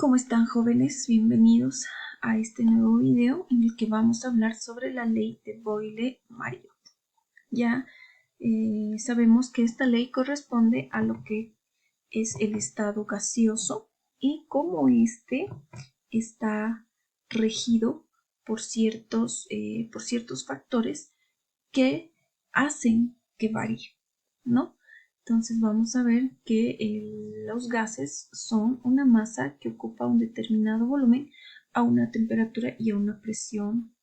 ¿Cómo están, jóvenes? Bienvenidos a este nuevo video en el que vamos a hablar sobre la ley de Boyle-Mariotte. Ya sabemos que esta ley corresponde a lo que es el estado gaseoso y cómo este está regido por ciertos factores que hacen que varíe, ¿no? Entonces vamos a ver que los gases son una masa que ocupa un determinado volumen a una temperatura y a una presión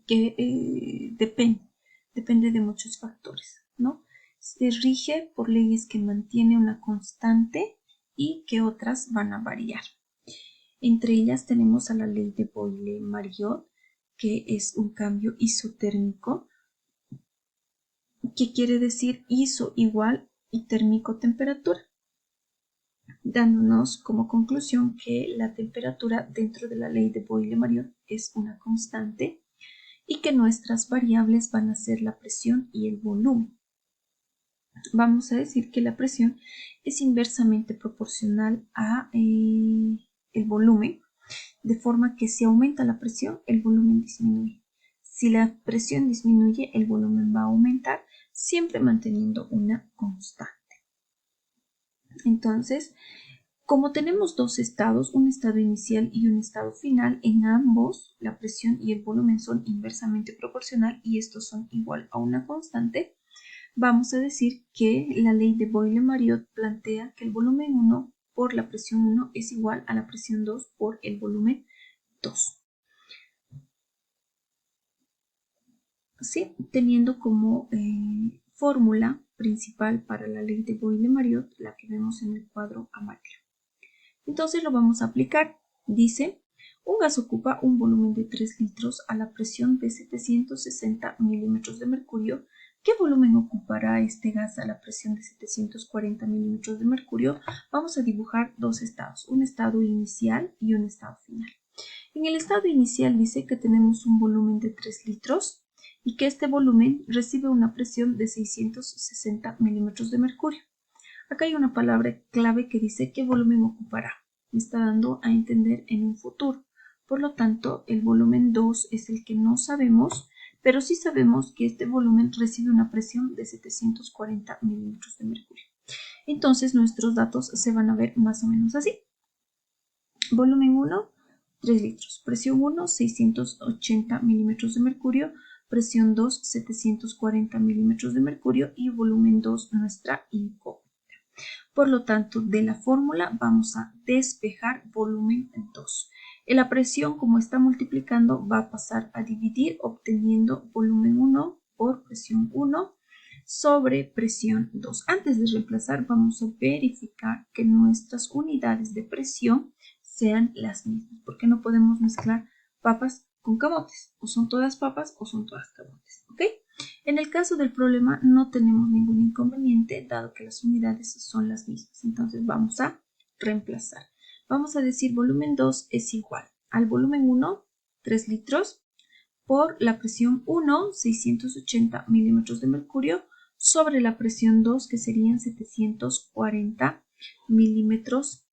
que depende de muchos factores, ¿no? Se rige por leyes que mantienen una constante y que otras van a variar. Entre ellas tenemos a la ley de Boyle-Mariotte, que es un cambio isotérmico, que quiere decir iso igual y térmico temperatura, dándonos como conclusión que la temperatura dentro de la ley de Boyle-Mariotte es una constante y que nuestras variables van a ser la presión y el volumen. Vamos a decir que la presión es inversamente proporcional a el volumen, de forma que si aumenta la presión, el volumen disminuye. Si la presión disminuye, el volumen va a aumentar, siempre manteniendo una constante. Entonces, como tenemos dos estados, un estado inicial y un estado final, en ambos la presión y el volumen son inversamente proporcional y estos son igual a una constante, vamos a decir que la ley de Boyle-Mariotte plantea que el volumen 1 por la presión 1 es igual a la presión 2 por el volumen 2. ¿Sí? Teniendo como fórmula principal para la ley de Boyle-Mariotte la que vemos en el cuadro amarillo. Entonces lo vamos a aplicar. Dice, un gas ocupa un volumen de 3 litros a la presión de 760 milímetros de mercurio. ¿Qué volumen ocupará este gas a la presión de 740 milímetros de mercurio? Vamos a dibujar dos estados, un estado inicial y un estado final. En el estado inicial dice que tenemos un volumen de 3 litros y que este volumen recibe una presión de 660 milímetros de mercurio. Acá hay una palabra clave que dice qué volumen ocupará. Me está dando a entender en un futuro. Por lo tanto, el volumen 2 es el que no sabemos, pero sí sabemos que este volumen recibe una presión de 740 milímetros de mercurio. Entonces, nuestros datos se van a ver más o menos así. Volumen 1, 3 litros. Presión 1, 680 milímetros de mercurio. Presión 2, 740 milímetros de mercurio. Y volumen 2, nuestra incógnita. Por lo tanto, de la fórmula vamos a despejar volumen 2. La presión, como está multiplicando, va a pasar a dividir, obteniendo volumen 1 por presión 1 sobre presión 2. Antes de reemplazar, vamos a verificar que nuestras unidades de presión sean las mismas, porque no podemos mezclar papas con camotes. O son todas papas o son todas camotes. ¿Ok? En el caso del problema no tenemos ningún inconveniente, dado que las unidades son las mismas. Entonces vamos a reemplazar. Vamos a decir volumen 2 es igual al volumen 1, 3 litros, por la presión 1, 680 milímetros de mercurio, sobre la presión 2, que serían 740 milímetros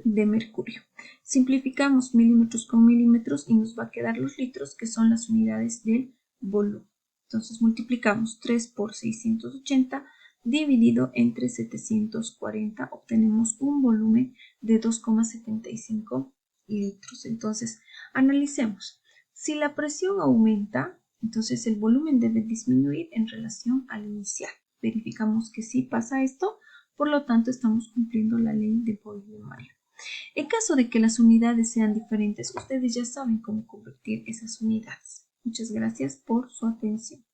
de mercurio. Simplificamos milímetros con milímetros y nos va a quedar los litros, que son las unidades del volumen. Entonces multiplicamos 3 por 680 dividido entre 740, obtenemos un volumen de 2,75 litros. Entonces analicemos. Si la presión aumenta, entonces el volumen debe disminuir en relación al inicial. Verificamos que sí pasa esto, por lo tanto estamos cumpliendo la ley de Boyle-Mariotte. En caso de que las unidades sean diferentes, ustedes ya saben cómo convertir esas unidades. Muchas gracias por su atención.